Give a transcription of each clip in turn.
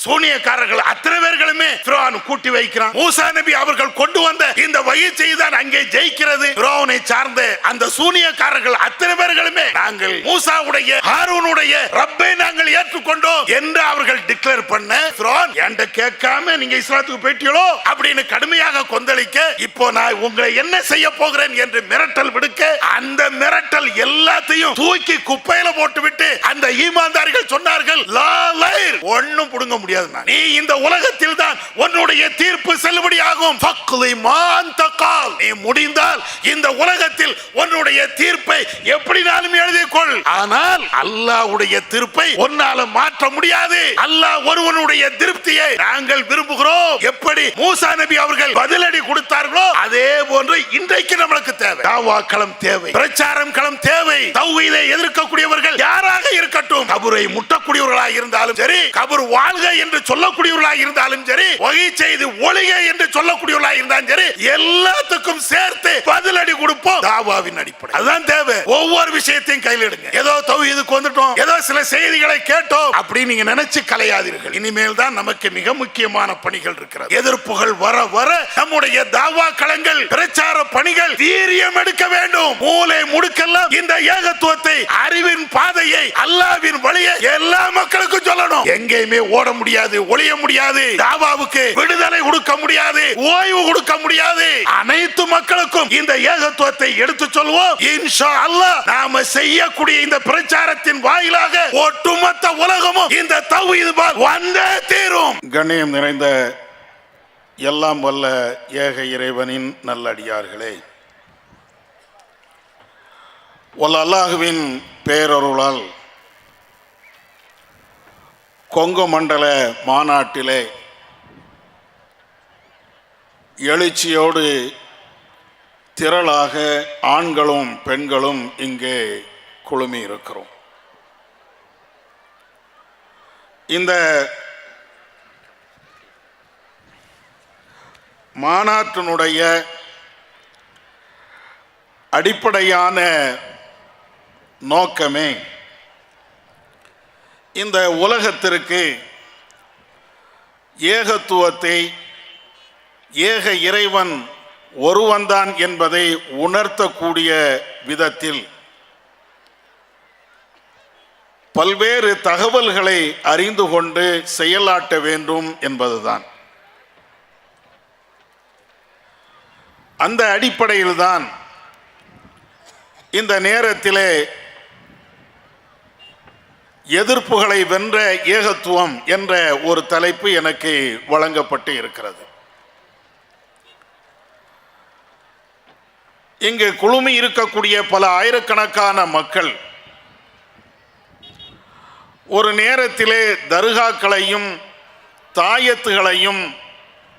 சூனியக்காரர்கள் அத்தனை பேர்களுமே ஃபிரௌன் கூட்டி வைக்கிறான். மூசா நபி அவர்கள் கொண்டு வந்த இந்த வயிற்றை தான் அங்கே ஜெயிக்கிறது. ஃபிரௌனை சார்ந்த அந்த சூனியக்காரர்கள் அத்தனை பேர்களுமே நாங்கள் மூசாவுடைய ஹாரூனுடைய ரப்பை நாங்கள் ஏற்றுக்கொண்டோம் என்று அவர்கள் டிக்ளேர் பண்ண, ஃபிரௌன் என்கிட்ட கேட்காம நீங்க இஸ்லாத்துக்கு போயிட்டீங்களோ அப்படின்னு கடுமையாக கொந்தளிக்க, இப்போ நான் உங்களை என்ன செய்ய போகிறேன் என்று மிரட்டல் விடுக்க, அந்த மிரட்டல் எல்லாத்தையும் தூக்கி குப்பையில போட்டுவிட்டு அந்த ஈமான்தாரிகள் சொன்னார்கள், ஒன்னும் புடுங்க முடியாது. நீ இந்த உலகத்தில் தான் உன்னுடைய தீர்ப்பு செல்லுபடியாகும். நீ முடிந்தால் இந்த உலகத்தில் உன்னுடைய தீர்ப்பை எப்படினாலும் எழுதிக்கொள். ஆனால் அல்லாஹ்வுடைய தீர்ப்பை உன்னால மாற்ற முடியாது. அல்லாஹ் ஒருவனுடைய திருப்தியை நாங்கள் விரும்புகிறோம். எப்படி மூசா நபி அவர்கள் பதிலடி கொடுத்தார்களோ அதே போன்று இன்றைக்கு நம்மளுக்கு தேவை. தாவா களம் தேவை, பிரச்சாரம் களம் தேவை. தௌஹீதை எதிர்க்கக்கூடியவர்கள் யாராக இருக்கட்டும், கபரை முட்டக்கூடியவர்களாக இருந்தாலும் சரி, கபர் வாழ்க என்று சொல்லக்கூடியவர்களாக இருந்தாலும் சரி, வகை செய்து ஒளிக என்று சொல்லக்கூடியவர்களாக இருந்தாலும் சரி, எல்லாத்துக்கும் சேர்த்து பதிலடி கொடுப்போம். தாவாவின் அடிப்படை அதுதான் தேவை. ஒவ்வொரு விஷயத்தையும் கையில் எடுங்க. ஏதோ தௌஹீதுக்கு வந்துட்டோம், ஏதோ சில செய்திகளை கேட்டோம் அப்படி நீங்க நினைச்சு கலையாதீர்கள். இனிமேல் தான் நமக்கு மிக முக்கியமான பணிகள் இருக்கிறது. எதிர்ப்புகள் வர வர நம்முடைய தாவா களங்கள், பிரச்சார பணிகள் வீரியம் எடுக்க வேண்டும். மூலை முடுக்கெல்லாம் இந்த ஏகத்துவத்தை, அறிவின் பாதையை, அல்லாஹ்வின் வழியை எல்லா மக்களுக்கும் சொல்லணும். எங்கேயுமே ஓட முடியாது, ஒளிய முடியாது, தாவாவுக்கு விடுதலை கொடுக்க முடியாது, ஓய்வு கொடுக்க முடியாது. அனைத்து மக்களுக்கும் இந்த ஏகத்துவத்தை எடுத்து சொல்வோம். இன்ஷா அல்லாஹ் நாம செய்யக்கூடிய இந்த பிரச்சாரத்தின் வாயிலாக ஒட்டுமொத்த உலகமும் இந்த தௌஹீத் வந்தே தீரும். கண்ணியம் நிறைந்த எல்லாம் வல்ல ஏக இறைவனின் நல்லடியார்களே, அல்லாஹ்வின் பேரருளால் கொங்கு மண்டல மாநாட்டிலே எழுச்சியோடு திரளாக ஆண்களும் பெண்களும் இங்கே குழுமி இருக்கிறோம். இந்த மாநாட்டினுடைய அடிப்படையான நோக்கமே இந்த உலகத்திற்கு ஏகத்துவத்தை, ஏக இறைவன் ஒருவன்தான் என்பதை உணர்த்தக்கூடிய விதத்தில் பல்வேறு தகவல்களை அறிந்து கொண்டு செயலாற்ற வேண்டும் என்பதுதான். அந்த அடிப்படையில்தான் இந்த நேரத்திலே எதிர்ப்புகளை வென்ற ஏகத்துவம் என்ற ஒரு தலைப்பு எனக்கு வழங்கப்பட்டு இருக்கிறது. இங்கு குழுமி இருக்கக்கூடிய பல ஆயிரக்கணக்கான மக்கள் ஒரு நேரத்திலே தர்காக்களையும் தாயத்துகளையும்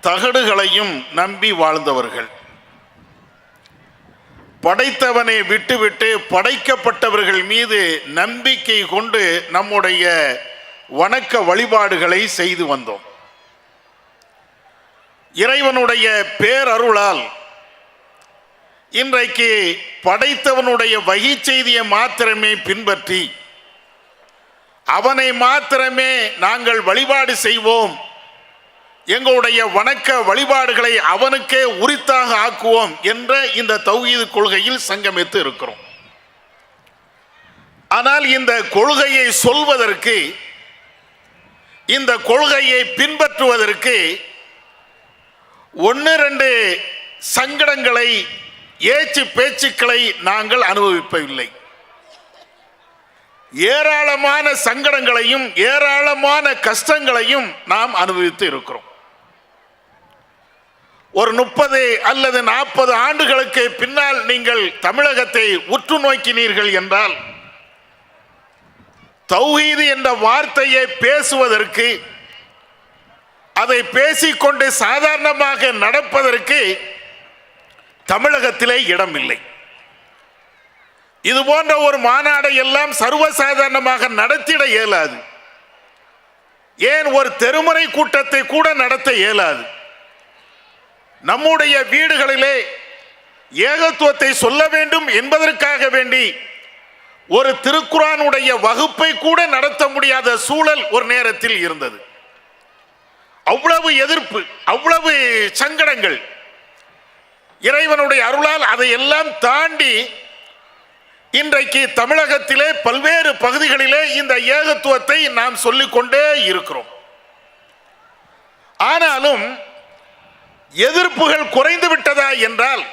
தகடுகளையும் நம்பி வாழ்ந்தவர்கள். படைத்தவனை விட்டுவிட்டு படைக்கப்பட்டவர்கள் மீது நம்பிக்கை கொண்டு நம்முடைய வணக்க வழிபாடுகளை செய்து வந்தோம். இறைவனுடைய பேரருளால் இன்றைக்கு படைத்தவனுடைய வகை செய்தியை மாத்திரமே பின்பற்றி அவனை மாத்திரமே நாங்கள் வழிபாடு செய்வோம், எங்களுடைய வணக்க வழிபாடுகளை அவனுக்கே உரித்தாக ஆக்குவோம் என்ற இந்த தௌஹீத் கொள்கையில் சங்கமித்து இருக்கிறோம். ஆனால் இந்த கொள்கையை சொல்வதற்கு, இந்த கொள்கையை பின்பற்றுவதற்கு ஒன்று ரெண்டு சங்கடங்களை, ஏச்சு பேச்சுக்களை நாங்கள் அனுபவிப்பதில்லை. ஏராளமான சங்கடங்களையும் ஏராளமான கஷ்டங்களையும் நாம் அனுபவித்து இருக்கிறோம். ஒரு 30 அல்லது 40 ஆண்டுகளுக்கு பின்னால் நீங்கள் தமிழகத்தை உற்று நோக்கினீர்கள் என்றால் தௌஹீத் என்ற வார்த்தையை பேசுவதற்கு, அதை பேசிக்கொண்டு சாதாரணமாக நடப்பதற்கு தமிழகத்திலே இடமில்லை. இது போன்ற ஒரு மாநாடை எல்லாம் சர்வசாதாரணமாக நடத்திட இயலாது. ஏன் ஒரு தெருமுறை கூட்டத்தை கூட நடத்த இயலாது. நம்முடைய வீடுகளிலே ஏகத்துவத்தை சொல்ல வேண்டும் என்பதற்காக வேண்டி ஒரு திருக்குர்ஆனுடைய வகுப்பை கூட நடத்த முடியாத சூழல் ஒரு நேரத்தில் இருந்தது. அவ்வளவு எதிர்ப்பு, அவ்வளவு சங்கடங்கள். இறைவனுடைய அருளால் அதையெல்லாம் தாண்டி இன்றைக்கு தமிழகத்திலே பல்வேறு பகுதிகளிலே இந்த ஏகத்துவத்தை நாம் சொல்லிக்கொண்டே இருக்கிறோம். ஆனாலும் எதிர்ப்புகள் குறைந்து விட்டதா என்றால்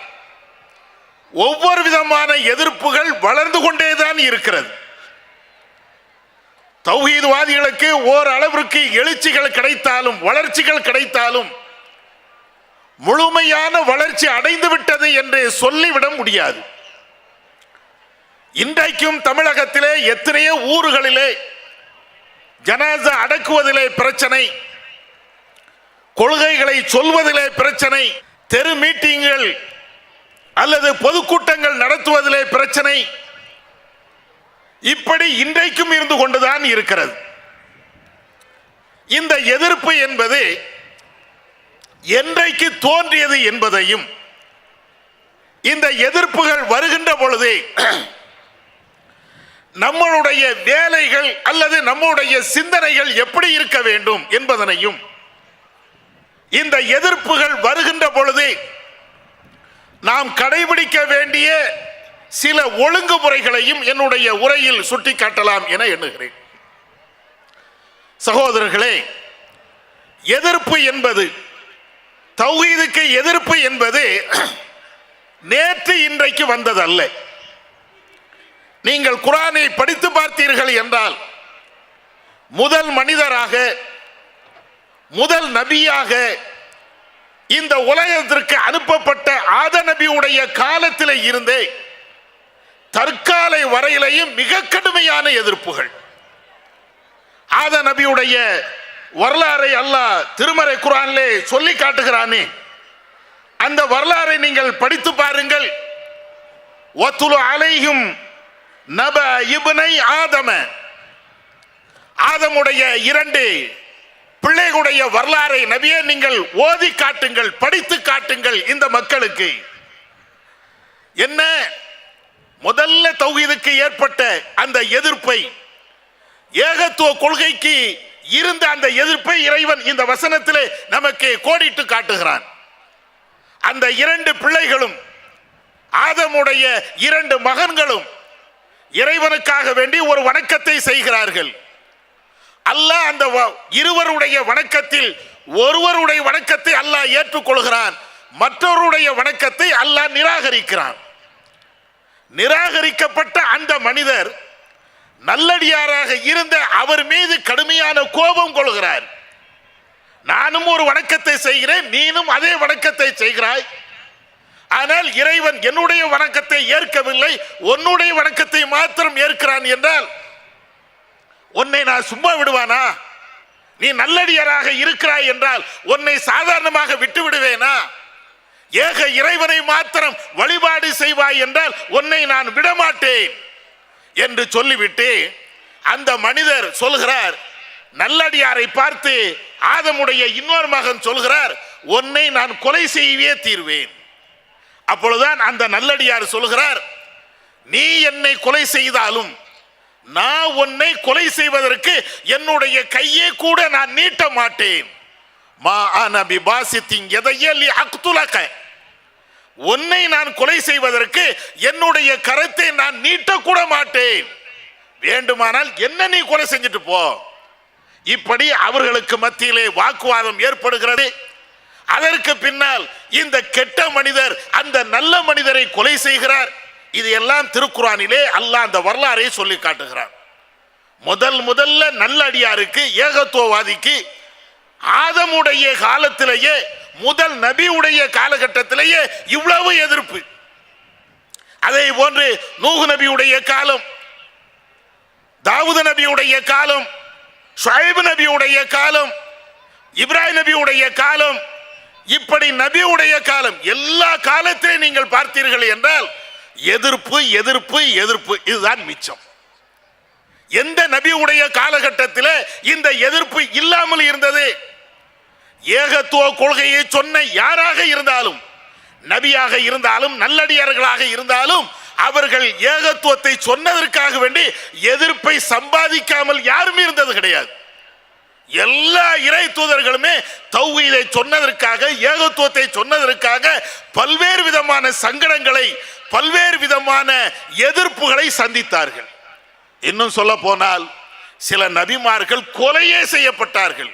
ஒவ்வொரு விதமான எதிர்ப்புகள் வளர்ந்து கொண்டேதான் இருக்கிறது. தௌஹீத்வாதிகளுக்கு ஓரளவிற்கு எழுச்சிகள் கிடைத்தாலும், வளர்ச்சிகள் கிடைத்தாலும் முழுமையான வளர்ச்சி அடைந்து விட்டது என்று சொல்லிவிட முடியாது. இன்றைக்கும் தமிழகத்திலே எத்தனையோ ஊர்களிலே ஜனாசா அடக்குவதிலே பிரச்சனை, கொள்கைகளை சொல்வதிலே பிரச்சனை, தெரு மீட்டிங்கள் அல்லது பொதுக்கூட்டங்கள் நடத்துவதிலே பிரச்சனை, இப்படி இன்றைக்கும் இருந்து கொண்டுதான் இருக்கிறது. இந்த எதிர்ப்பு என்பது என்றைக்கு தோன்றியது என்பதையும், இந்த எதிர்ப்புகள் வருகின்ற பொழுது நம்மளுடைய வேலைகள் அல்லது நம்முடைய சிந்தனைகள் எப்படி இருக்க வேண்டும் என்பதனையும், இந்த எதிர்ப்புகள் வருகின்ற பொழுது நாம் கடைபிடிக்க வேண்டிய சில ஒழுங்குமுறைகளையும் என்னுடைய உரையில் சுட்டிக்காட்டலாம் என எண்ணுகிறேன். சகோதரர்களே, எதிர்ப்பு என்பது, தௌஹீதுக்கு எதிர்ப்பு என்பது நேற்று இன்றைக்கு வந்ததல்ல. நீங்கள் குர்ஆனை படித்து பார்த்தீர்கள் என்றால் முதல் மனிதராக, முதல் நபியாக இந்த உலகத்திற்கு அனுப்பப்பட்ட ஆத நபியுடைய காலத்தில் இருந்தே தற்காலை வரையிலேயும் மிக கடுமையான எதிர்ப்புகள். ஆத நபியுடைய வரலாறை அல்லாஹ் திருமறை குர்ஆனிலே சொல்லி காட்டுகிறானே, அந்த வரலாறை நீங்கள் படித்து பாருங்கள். வத்துலு அலைஹிம் நப இப்னை ஆதம, ஆதமுடைய 2 பிள்ளைகளுடைய வரலாறை நபியே நீங்கள் ஓதி காட்டுங்கள், படித்து காட்டுங்கள் இந்த மக்களுக்கு. என்ன முதல்ல தௌஹீதுக்கு ஏற்பட்ட அந்த எதிர்ப்பை, ஏகத்துவ கொள்கைக்கு இருந்த அந்த எதிர்ப்பை இறைவன் இந்த வசனத்திலே நமக்கு கோடிட்டு காட்டுகிறான். அந்த 2 பிள்ளைகளும், ஆதமுடைய 2 மகன்களும் இறைவனுக்காக வேண்டி ஒரு வணக்கத்தை செய்கிறார்கள். அல்லாஹ் அந்த இருவருடைய வணக்கத்தில் ஒருவருடைய வணக்கத்தை அல்லாஹ் ஏற்றுக்கொள்கிறான், மற்றவருடைய வணக்கத்தை அல்லாஹ் நிராகரிக்கிறான். நிராகரிக்கப்பட்ட அந்த மனிதர் நல்லடியாராக இருந்த அவர் மீது கடுமையான கோபம் கொள்கிறார். நானும் ஒரு வணக்கத்தை செய்கிறேன், நீனும் அதே வணக்கத்தை செய்கிறாய், ஆனால் இறைவன் என்னுடைய வணக்கத்தை ஏற்கவில்லை, உன்னுடைய வணக்கத்தை மாத்திரம் ஏற்கிறான் என்றால் உன்னை நான் சும்மா விடுவானா? நீ நல்லடியாராக இருக்கிறாய் என்றால் உன்னை சாதாரணமாக விட்டு விடுவேனா? ஏக இறைவனை மாத்திரம் வழிபாடு செய்வாய் என்றால் உன்னை நான் விடமாட்டேன் என்று சொல்லிவிட்டு அந்த மனிதர் சொல்கிறார், நல்லடியாரை பார்த்து ஆதமுடைய இன்னொரு மகன் சொல்கிறார், உன்னை நான் கொலை செய்யவே தீர்வேன். அப்பொழுதுதான் அந்த நல்லடியார் சொல்கிறார், நீ என்னை கொலை செய்தாலும் நான் உன்னை கொலை செய்வதற்கு என்னுடைய கையே கூட நான் நீட்ட மாட்டேன். மா அன பிபாசித்தின் எதையலி அக்துலக, உன்னை நான் கொலை செய்வதற்கு என்னுடைய கரத்தை நான் நீட்டக்கூட மாட்டேன், வேண்டுமானால் என்ன நீ கொலை செஞ்சுட்டு போ. இப்படி அவர்களுக்கு மத்தியிலே வாக்குவாதம் ஏற்படுகிறது. அதற்கு பின்னால் இந்த கெட்ட மனிதர் அந்த நல்ல மனிதரை கொலை செய்கிறார். இது எல்லாம் திருக்குர்ஆனிலே அல்லாஹ் அந்த வரலாறை சொல்லி காட்டுகிறார். முதல்ல நல்லடியாருக்கு, ஏகத்துவவாதிக்கு ஆதமுடைய காலத்திலேயே, முதல் நபியுடைய காலகட்டத்திலேயே இவ்வளவு எதிர்ப்பு. அதே போன்று நூஹ் நபியுடைய காலம், தாவூத் நபியுடைய காலம், ஷுஐப் நபியுடைய காலம், இப்ராஹிம் நபியுடைய காலம், இப்படி நபியுடைய காலம், எல்லா காலத்திலே நீங்கள் பார்த்தீர்கள் என்றால் எதிர்ப்பு எதிர்ப்பு எதிர்ப்பு, இதுதான் மிச்சம். எந்த நபியுடைய காலகட்டத்தில் இந்த எதிர்ப்பு இல்லாமல் இருந்தது? ஏகத்துவ கொள்கையை சொன்ன யாராக இருந்தாலும், நபியாக இருந்தாலும் நல்லடியார்களாக இருந்தாலும், அவர்கள் ஏகத்துவத்தை சொன்னதற்காக வேண்டி எதிர்ப்பை சம்பாதிக்காமல் யாரும் இருந்தது கிடையாது. எல்லா இறை தூதர்களுமே தௌஹீதை சொன்னதற்காக, ஏகத்துவத்தை சொன்னதற்காக பல்வேறு விதமான சங்கடங்களை, பல்வேறு விதமான எதிர்ப்புகளை சந்தித்தார்கள். இன்னும் சொல்ல போனால் சில நபிமார்கள் கொலையே செய்யப்பட்டார்கள்.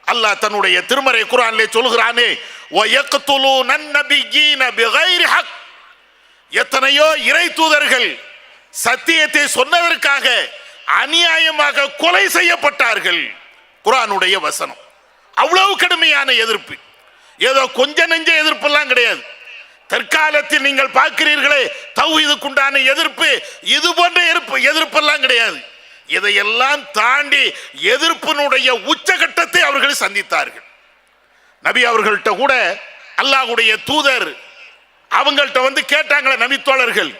அல்லாஹ் தன்னுடைய திருமறை குர்ஆனிலே சொல்கிறானே, வயக்துலூனன் நபியீன பிகைரி ஹக். எத்தனையோ இறை தூதர்கள் சத்தியத்தை சொன்னதற்காக அநியாயமாக கொலை செய்யப்பட்டார்கள். குர்ஆனுடைய வசனம். அவ்வளவு கடுமையான எதிர்ப்பு. ஏதோ கொஞ்ச நெஞ்ச எதிர்ப்பு எல்லாம் கிடையாது. தற்காலத்தில் நீங்கள் பார்க்கிறீர்களே தௌஹீதுக்குண்டான எதிர்ப்பு, இது போன்ற எதிர்ப்பு எல்லாம் கிடையாது. இதையெல்லாம் தாண்டி எதிர்ப்பினுடைய உச்சகட்டத்தை அவர்கள் சந்தித்தார்கள். நபி அவர்கள்ட்ட கூட அல்லாஹ்வுடைய தூதர் அவங்கள்ட்ட வந்து கேட்டாங்களே, நபி தோழர்கள்,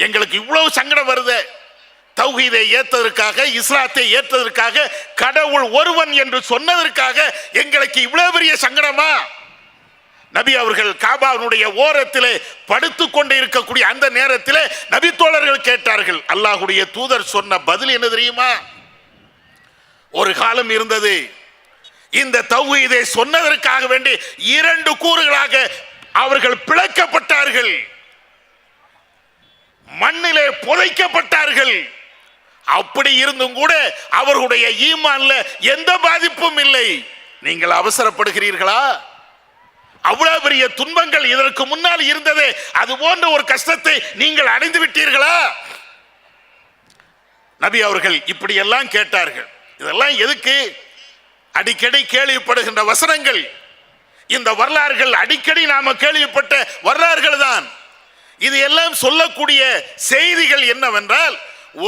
எங்களுக்கு இவ்வளவு சங்கடம் வருது, தௌஹீதை ஏற்றதற்காக, இஸ்லாத்தை ஏற்றதற்காக, கடவுள் ஒருவன் என்று சொன்னதற்காக எங்களுக்கு இவ்வளவு பெரிய சங்கடமா? நபி அவர்கள் காபாவுடைய ஓரத்திலே படுத்துக் கொண்டு இருக்கக்கூடிய அந்த நேரத்திலே நபி தோழர்கள் கேட்டார்கள். அல்லாஹ்வுடைய தூதர் சொன்ன பதில் என்ன தெரியுமா? ஒரு காலம் இருந்தது, இந்த தௌஹீதை சொன்னதற்காக வேண்டி 2 கூறுகளாக அவர்கள் பிளக்கப்பட்டார்கள், மண்ணிலே புதைக்கப்பட்டார்கள். அப்படி இருந்தும் கூட அவர்களுடைய ஈமான்ல எந்த பாதிப்பும் இல்லை. நீங்கள் அவசரப்படுகிறீர்களா? அவ்வளவு பெரிய துன்பங்கள் இதற்கு முன்னால் இருந்ததே, அது போன்ற ஒரு கஷ்டத்தை நீங்கள் அடைந்து விட்டீர்களா? நபி அவர்கள் இப்படி எல்லாம் கேட்டார்கள். இதெல்லாம் எதுக்கு? அடிக்கடி கேள்விப்படுகின்ற வசனங்கள், இந்த வரலாறுகள் அடிக்கடி நாம கேள்விப்பட்ட வரலாறுகள் தான். இது எல்லாம் சொல்லக்கூடிய செய்திகள் என்னவென்றால்,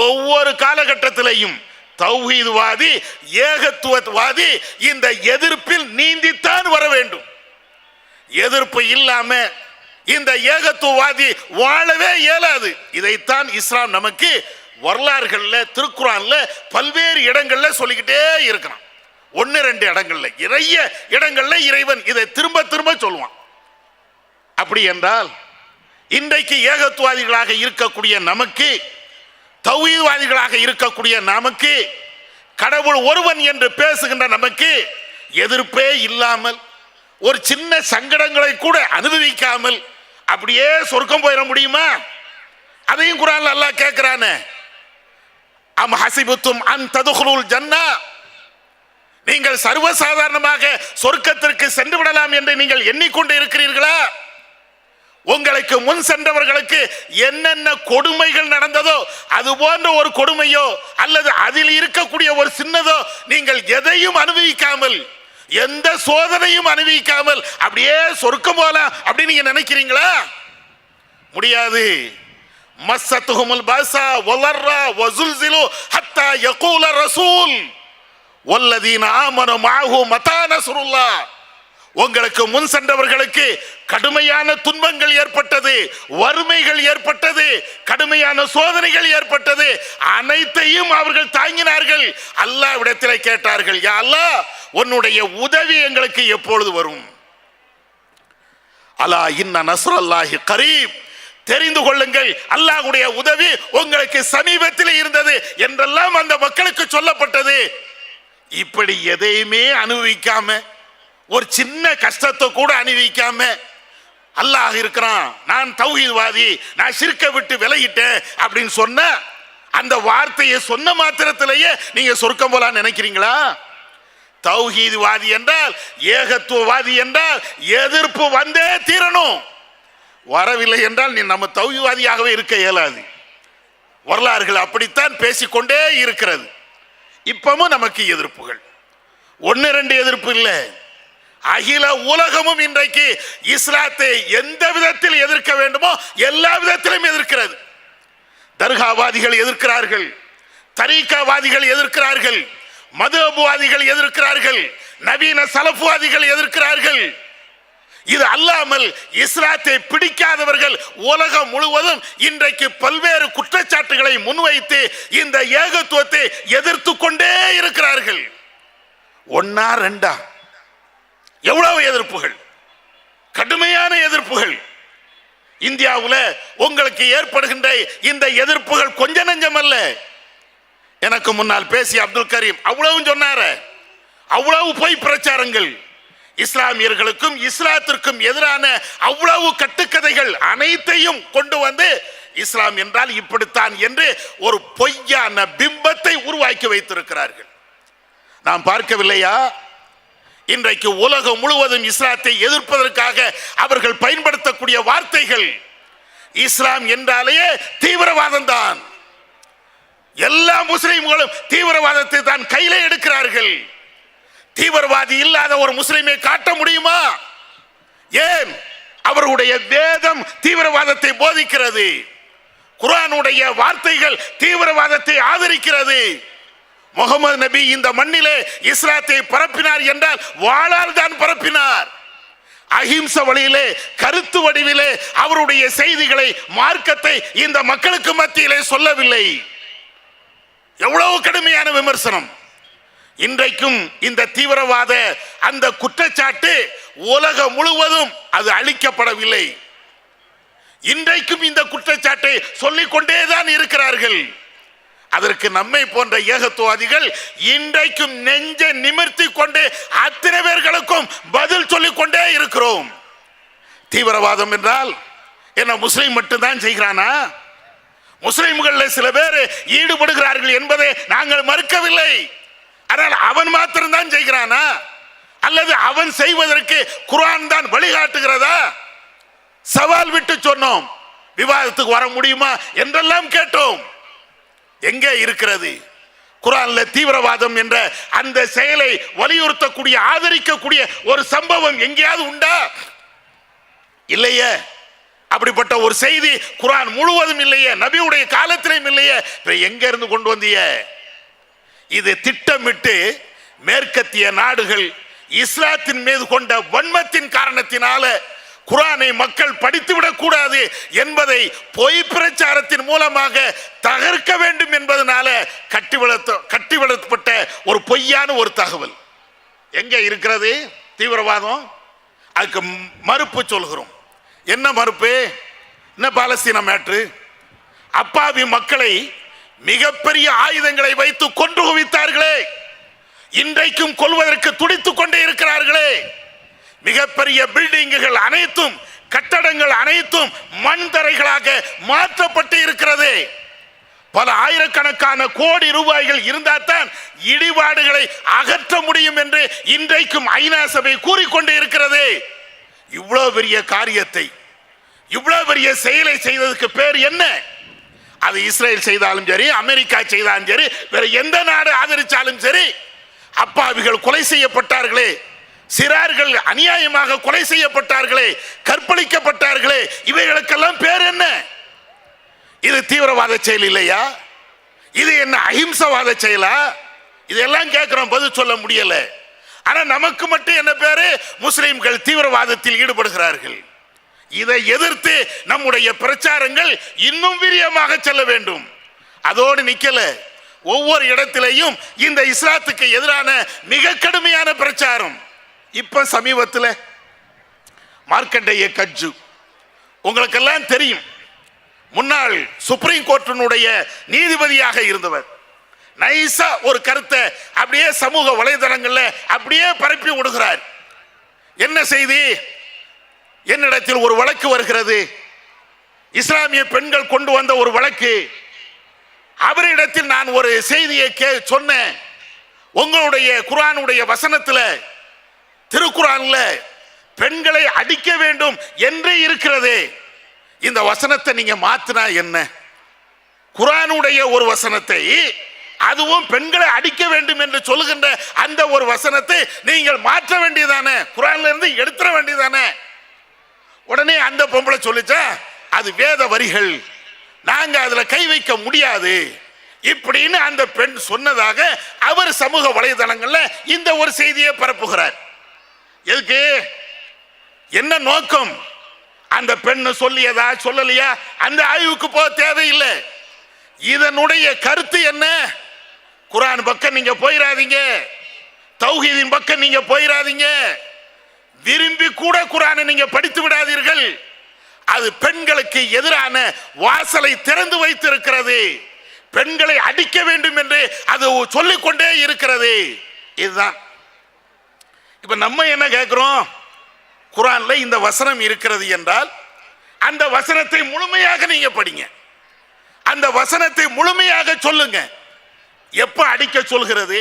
ஒவ்வொரு காலகட்டத்திலையும் தௌஹீத்வாதி, ஏகத்துவவாதி இந்த எதிர்ப்பில் நீந்தித்தான் வர வேண்டும். எதிர்ப்பு இல்லாம இந்த ஏகத்துவவாதி வாழவே இயலாது. இதைத்தான் இஸ்லாம் நமக்கு வரலாறுகள்ல, திருக்குர்ஆன்ல பல்வேறு இடங்கள்ல சொல்லிக்கிட்டே இருக்கிறான். 1-2 இடங்கள்ல, நிறைய இடங்கள்ல இறைவன் இதை திரும்ப திரும்ப சொல்லுவான். அப்படி என்றால் இன்றைக்கு ஏகத்துவவாதிகளாக இருக்கக்கூடிய நமக்கு, தௌஹீத்வாதிகளாக இருக்கக்கூடிய நமக்கு, கடவுள் ஒருவன் என்று பேசுகின்ற நமக்கு எதிர்ப்பே இல்லாமல், ஒரு சின்ன சங்கடங்களை கூட அனுபவிக்காமல் அப்படியே சொர்க்கம் போயிட முடியுமா? அதையும் குர்ஆன்ல அல்லாஹ் கேட்கிறானே, அம் ஹஸிபத்தும் அன் ததுகுலுல் ஜன்னா, நீங்கள் சர்வசாதாரணமாக சொர்க்கத்திற்கு சென்று விடலாம் என்று நீங்கள் எண்ணிக்கொண்டு இருக்கிறீர்களா? உங்களுக்கு முன் சென்றவர்களுக்கு என்னென்ன கொடுமைகள் நடந்ததோ அது போன்ற ஒரு கொடுமையோ அல்லது அதில் இருக்கக்கூடிய ஒரு சின்னதோ நீங்கள் எதையும் அனுபவிக்காமல், எந்த சோதனையும் அனுபவிக்காமல் அப்படியே சொர்க்கம் போலாம் அப்படி நீங்க நினைக்கிறீங்களா? முடியாது. மஸ்ஸத்துஹுமுல் பாஸா வலர்ரா வஸுல்ஸிலு ஹத்தா யகூல ரசூல் வல்லதீன ஆமனு மஅஹு மதா நஸ்ருல்லாஹ். உங்களுக்கு முன் சென்றவர்களுக்கு கடுமையான துன்பங்கள் ஏற்பட்டது, வறுமைகள் ஏற்பட்டது, கடுமையான சோதனைகள் ஏற்பட்டது. அனைத்தையும் அவர்கள் தாங்கினார்கள். அல்லாஹ்விடத்திலே கேட்டார்கள், யா அல்லாஹ், உன்னுடைய உதவி எங்களுக்கு எப்பொழுது வரும்? அலா இன்ன நஸ்ரல்லாஹி கரீப், தெரிந்து கொள்ளுங்கள், அல்லாஹ்வுடைய உதவி உங்களுக்கு சமீபத்தில் இருந்தது என்றெல்லாம் அந்த மக்களுக்கு சொல்லப்பட்டது. இப்படி எதையுமே அனுபவிக்காம, ஒரு சின்ன கஷ்டத்தை கூட அனுபவிக்காம அல்லாஹ் இருக்கிறான், நான் தௌஹீத்வாதி, நான் ஷிர்க்கை விட்டு விலகிட்டேன் அப்படின்னு சொன்ன அந்த வார்த்தையை சொன்ன மாத்திரத்திலேயே நீங்க சொர்க்கம் போலாம் நினைக்கிறீங்களா? தௌஹீத்வாதி என்றால், ஏகத்துவவாதி என்றால் எதிர்ப்பு வந்தே தீரணும். வரவில்லை என்றால் நீ நம்ம தௌஹீத்வாதியாகவே இருக்க இயலாது. வரலாறுகள் அப்படித்தான் பேசிக்கொண்டே இருக்கிறது. இப்பவும் நமக்கு எதிர்ப்புகள் 1-2 எதிர்ப்பு இல்லை, அகில உலகமும் இன்றைக்கு இஸ்லாத்தை எந்த விதத்தில் எதிர்க்க வேண்டுமோ எல்லா விதத்திலும் எதிர்க்கிறது. தர்காவாதிகள் எதிர்க்கிறார்கள், தரீகாவாதிகள் எதிர்க்கிறார்கள், மதுஹப்வாதிகள் எதிர்க்கிறார்கள், நவீன சலஃப்வாதிகள் எதிர்க்கிறார்கள். இது அல்லாமல் இஸ்லாத்தை பிடிக்காதவர்கள் உலகம் முழுவதும் இன்றைக்கு பல்வேறு குற்றச்சாட்டுகளை முன்வைத்து இந்த ஏகத்துவத்தை எதிர்த்து கொண்டே இருக்கிறார்கள். 1-2 எவ்வளவு எதிர்ப்புகள், கடுமையான எதிர்ப்புகள். இந்தியாவில் உங்களுக்கு ஏற்படுகின்ற இந்த எதிர்ப்புகள் கொஞ்ச நஞ்சம் அல்ல. எனக்கு முன்னால் பேசிய அப்துல் கரீம் அவ்வளவும் சொன்னாரு. அவ்வளவு பொய் பிரச்சாரங்கள், இஸ்லாமியர்களுக்கும் இஸ்லாத்திற்கும் எதிரான அவ்வளவு கட்டுக்கதைகள் அனைத்தையும் கொண்டு வந்து இஸ்லாம் என்றால் இப்படித்தான் என்று ஒரு பொய்யான பிம்பத்தை உருவாக்கி வைத்திருக்கிறார்கள். நாம் பார்க்கவில்லையா? இன்றைக்கு உலகம் முழுவதும் இஸ்லாத்தை எதிர்ப்பதற்காக அவர்கள் பயன்படுத்தக்கூடிய வார்த்தைகள் இஸ்லாம் என்றாலேயே தீவிரவாதம் தான். எல்லா முஸ்லிம்களும் தீவிரவாதத்தை தான் கையில எடுக்கிறார்கள். தீவிரவாதி இல்லாத ஒரு முஸ்லிமை காட்ட முடியுமா? ஏன்? அவருடைய வேதம் தீவிரவாதத்தை போதிக்கிறது. குர்ஆனுடைய வார்த்தைகள் தீவிரவாதத்தை ஆதரிக்கிறது. முகமது நபி இந்த மண்ணிலே இஸ்லாத்தை பரப்பினார் என்றால் வாளால் தான் பரப்பினார். அஹிம்ச வழியிலே, கருத்து வடிவிலே அவருடைய செய்திகளை, மார்க்கத்தை இந்த மக்களுக்கு மத்தியிலே சொல்லவில்லை. எவ்வளவு கடுமையான விமர்சனம்! இன்றைக்கும் இந்த தீவிரவாத அந்த குற்றச்சாட்டு உலகம் முழுவதும் அது அழிக்கப்படவில்லை. இன்றைக்கும் இந்த குற்றச்சாட்டை சொல்லிக் கொண்டேதான் இருக்கிறார்கள். அதற்கு நம்மை போன்ற ஏகத்துவாதிகள் இன்றைக்கும் நெஞ்ச நிமிர்த்தி கொண்டு அத்தனை பேர்களுக்கும் பதில் சொல்லிக் கொண்டே இருக்கிறோம். தீவிரவாதம் என்றால் என்ன முஸ்லிம் மட்டும்தான் செய்கிறானா? முஸ்லிம்கள் சில பேர் ஈடுபடுகிறார்கள் என்பதை நாங்கள் மறுக்கவில்லை. ஆனால் அவன் மாத்திரம்தான் செய்கிறானா? அல்லது அவன் செய்வதற்கு குர்ஆன் தான் வழிகாட்டுகிறதா? சவால் விட்டு சொன்னோம். விவாதத்துக்கு வர முடியுமா என்றெல்லாம் கேட்டோம். எங்கே இருக்கிறது குர்ஆன்ல தீவிரவாதம் என்ற அந்த செயலை வலியுறுத்தக்கூடிய, ஆதரிக்கக்கூடிய ஒரு சம்பவம் எங்கேயாவது உண்டா? இல்லையே. அப்படிப்பட்ட ஒரு செய்தி குர்ஆன் முழுவதும் இல்லையே, நபியுடைய காலத்திலும் இல்லையே. எங்க இருந்து கொண்டு வந்திய? இது திட்டமிட்டு மேற்கத்திய நாடுகள் இஸ்லாத்தின் மீது கொண்ட வன்மத்தின் காரணத்தினால குர்ஆனை மக்கள் படித்துவிடக் கூடாது என்பதை பொய் பிரச்சாரத்தின் மூலமாக தகர்க்க வேண்டும் என்பதனால கட்டிவிடப்பட்ட ஒரு பொய்யான ஒரு தகவல். எங்க இருக்கிறது தீவிரவாதம்? அதுக்கு மறுப்பு சொல்கிறோம். என்ன மறுப்பு? என்ன பாலஸ்தீன மேட்ரு? அப்பாவி மக்களை மிகப்பெரிய ஆயுதங்களை வைத்து கொன்று குவித்தார்களே, இன்றைக்கும் கொல்வதற்கு துடித்துக் கொண்டே இருக்கிறார்களே. மிகப்பெரிய பில்டிங்குகள் அனைத்தும், கட்டடங்கள் அனைத்தும் மண் தரைகளாக மாற்றப்பட்டு இருக்கிறது. பல ஆயிரக்கணக்கான கோடி ரூபாய்கள் இருந்தால்தான் இடிபாடுகளை அகற்ற முடியும் என்று இன்றைக்கும் ஐநா சபை கூறிக்கொண்டே இருக்கிறது. இவ்வளவு பெரிய காரியத்தை, இவ்வளவு பெரிய செயலை செய்ததுக்கு பேர் என்ன? அது இஸ்ரேல் செய்தாலும் சரி, அமெரிக்கா செய்தாலும் சரி, வேற எந்த நாடு ஆதரிச்சாலும் சரி, அப்பாவிகள் கொலை செய்யப்பட்டார்களே, சிறார்கள் அநியாயமாக கொலை செய்யப்பட்டார்களே, கற்பழிக்கப்பட்டார்களே, இவைகளுக்கெல்லாம் பேர் என்ன? இது தீவிரவாத செயல் இல்லையா? இது என்ன அஹிம்சவாத செயலா? இதெல்லாம் கேட்கிறோம், பதில் சொல்ல முடியல. ஆனா நமக்கு மட்டும் என்ன பேரு? முஸ்லிம்கள் தீவிரவாதத்தில் ஈடுபடுகிறார்கள். இதை எதிர்த்து நம்முடைய பிரச்சாரங்கள் இன்னும் வீரியமாக செல்ல வேண்டும். அதோடு நிக்கல, ஒவ்வொரு இடத்திலையும் இந்த இஸ்லாத்துக்கு எதிரான மிக கடுமையான பிரச்சாரம். இப்ப சமீபத்தில் மார்க்கண்டேய கட்ஜு உங்களுக்கெல்லாம் தெரியும், முன்னாள் சுப்ரீம் கோர்ட்டினுடைய நீதிபதியாக இருந்தவர். நைசா ஒரு கருத்தை அப்படியே சமூக வலைதளங்கள்ல அப்படியே பரப்பி விடுகிறார். என்ன செய்தி? என்னிடத்தில் ஒரு வழக்கு வருகிறது, இஸ்லாமிய பெண்கள் கொண்டு வந்த ஒரு வழக்கு. அவரிடத்தில் நான் ஒரு செய்தியை சொன்னேன். உங்களுடைய குர்ஆனுடைய வசனத்தில், திருக்குர்ஆன்ல பெண்களை அடிக்க வேண்டும் என்று இருக்கிறது. இந்த வசனத்தை நீங்க மாத்தினா என்ன? குர்ஆனுடைய ஒரு வசனத்தை, அதுவும் பெண்களை அடிக்க வேண்டும் என்று சொல்லுகின்ற அந்த ஒரு வசனத்தை நீங்கள் மாற்ற வேண்டியதானே? குர்ஆன்ல இருந்து எடுத்துற வேண்டியதானே? உடனே அந்த பொம்பளை சொல்லிச்சா, அது வேத வரிகள், நாங்க அதுல கை வைக்க முடியாது இப்படின்னு அந்த பெண் சொன்னதாக அவர் சமூக வலைதளங்கள்ல இந்த ஒரு செய்தியை பரப்புகிறார். எதுக்கு? என்ன நோக்கம்? அந்த பெண் சொல்லியதா சொல்லலையா அந்த ஆய்வுக்கு போக தேவையில்லை. இதனுடைய கருத்து என்ன? குர்ஆன் பக்கம் நீங்க போயிடாதீங்க, தௌஹீதின் பக்கம் நீங்க போயிடாதீங்க, விரும்பி கூட குர்ஆனை நீங்க படித்து விடாதீர்கள். அது பெண்களுக்கு எதிரான வாசலை திறந்து வைத்திருக்கிறது. பெண்களை அடிக்க வேண்டும் என்று அது சொல்லிக்கொண்டே இருக்கிறது. இதுதான் இப்ப நம்ம என்ன கேட்கிறோம்? குர்ஆன்ல இந்த வசனம் இருக்கிறது என்றால் அந்த வசனத்தை முழுமையாக நீங்க படிங்க, அந்த வசனத்தை முழுமையாக சொல்லுங்க. எப்ப அடிக்க சொல்கிறது,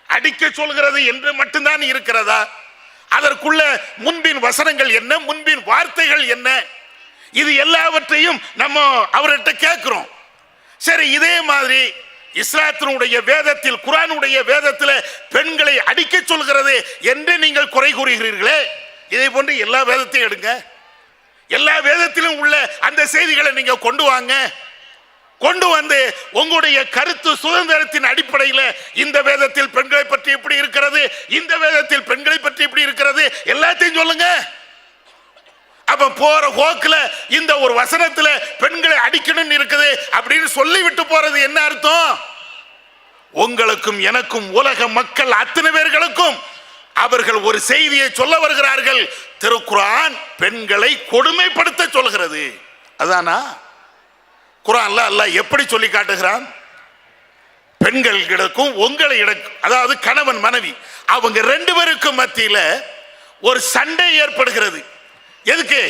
அடிக்க சொல்கிறது என்று மட்டும்தான் இருக்கிறதா? அதற்குள்ள முன்பின் வசனங்கள் என்ன, முன்பின் வார்த்தைகள் என்ன, இது எல்லாவற்றையும் நம்ம அவர்கிட்ட கேட்கிறோம். சரி, இதே மாதிரி இஸ்லாத்தினுடைய வேதத்தில், குர்ஆனுடைய வேதத்தில் பெண்களை அடிக்க சொல்கிறது என்று நீங்கள் குறை கூறுகிறீர்களே, இதை போன்று எல்லா வேதத்தையும் எடுங்க, எல்லா வேதத்திலும் உள்ள அந்த செய்திகளை நீங்க கொண்டு வாங்க. கொண்டு வந்து உங்களுடைய கருத்து சுதந்திரத்தின் அடிப்படையில் இந்த வேதத்தில் பெண்களை பற்றி எப்படி இருக்கிறது, இந்த வேதத்தில் பெண்களை பற்றி எப்படி இருக்கிறது, எல்லாத்தையும் சொல்லுங்க. அப்ப போற போக்குல இந்த ஒரு வசனத்துல பெண்களை அடிக்கணும் இருக்குது அப்படின்னு சொல்லிவிட்டு போறது என்ன அர்த்தம்? உங்களுக்கும் எனக்கும் உலக மக்கள் அத்தனை பேர்களுக்கும் அவர்கள் ஒரு செய்தியை சொல்ல வருகிறார்கள். திருக்குர்ஆன் பெண்களை கொடுமைப்படுத்த சொல்கிறது. அதானா? குர்ஆன்ல அல்லாஹ் எப்படி சொல்லி காட்டுகிறான்? பெண்கள் இடக்கும் உங்களை இடக்கும், அதாவது கணவன் மனைவி அவங்க ரெண்டு பேருக்கும் மத்தியில ஒரு சண்டை ஏற்படுகிறது. எதுக்கு?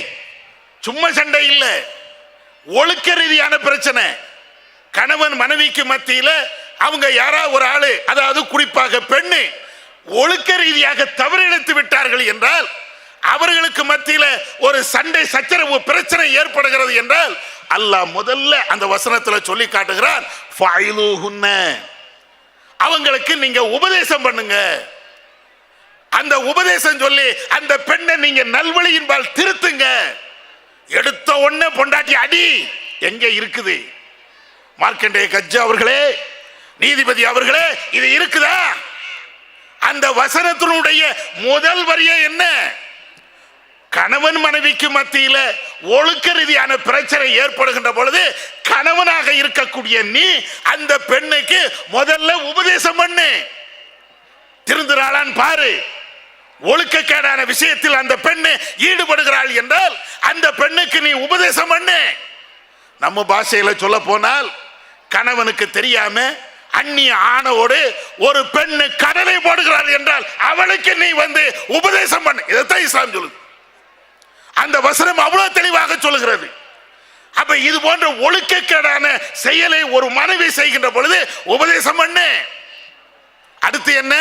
சும்மா சண்டை இல்ல, ஒழுக்க ரீதியான பிரச்சனை. கணவன் மனைவிக்கு மத்தியில அவங்க யாரா ஒரு ஆளு, அதாவது குறிப்பாக பெண்ணு ஒழுக்க ரீதியாக தவறிழைத்து விட்டார்கள் என்றால், அவர்களுக்கு மத்தியில ஒரு சண்டை சச்சரவு பிரச்சனை ஏற்படுகிறது என்றால் அல்லாஹ் முதல்ல அந்த வசனத்துல சொல்லி காட்டுகிறான், ஃபைலுஹுன்ன, அவங்களுக்கு நீங்க உபதேசம் பண்ணுங்க. அந்த உபதேசம் சொல்லி அந்த பெண்ணை நீங்க நல்வழியின்பால் திருத்துங்க. எடுத்த உடனே பொண்டாட்டி அடி எங்க இருக்குது? மார்க்கண்டேய கஜ்ஜா அவர்களே, நீதிபதி அவர்களே, இது இருக்குதா? அந்த வசனத்தினுடைய முதல் வரியே என்ன? கணவன் மனைவிக்கு மத்தியில ஒழுக்க ரீதியான பிரச்சனை ஏற்படுகின்ற பொழுது கணவனாக இருக்கக்கூடிய நீ அந்த பெண்ணுக்கு முதல்ல உபதேசம் பண்ணு. திருந்துறாளான்னு பாரு. ஒழுக்கக்கேடான விஷயத்தில் அந்த பெண்ணு ஈடுபடுகிறாள் என்றால் அந்த பெண்ணுக்கு நீ உபதேசம் பண்ணு. நம்ம பாஷையில சொல்ல போனால், கணவனுக்கு தெரியாம அந்நிய ஆணோடு ஒரு பெண்ணு கடலை போடுகிறாள் என்றால் அவளுக்கு நீ வந்து உபதேசம் பண்ணு. இதைத்தான் இஸ்லாம் சொல்லுது. அந்த வசனம் அவ்வளவு தெளிவாக சொல்லுகிறது. அப்ப இது போன்ற ஒழுக்கக்கேடான செயலை ஒரு மனைவி செய்கின்ற பொழுது உபதேசம் பண்ணு. அடுத்து என்ன?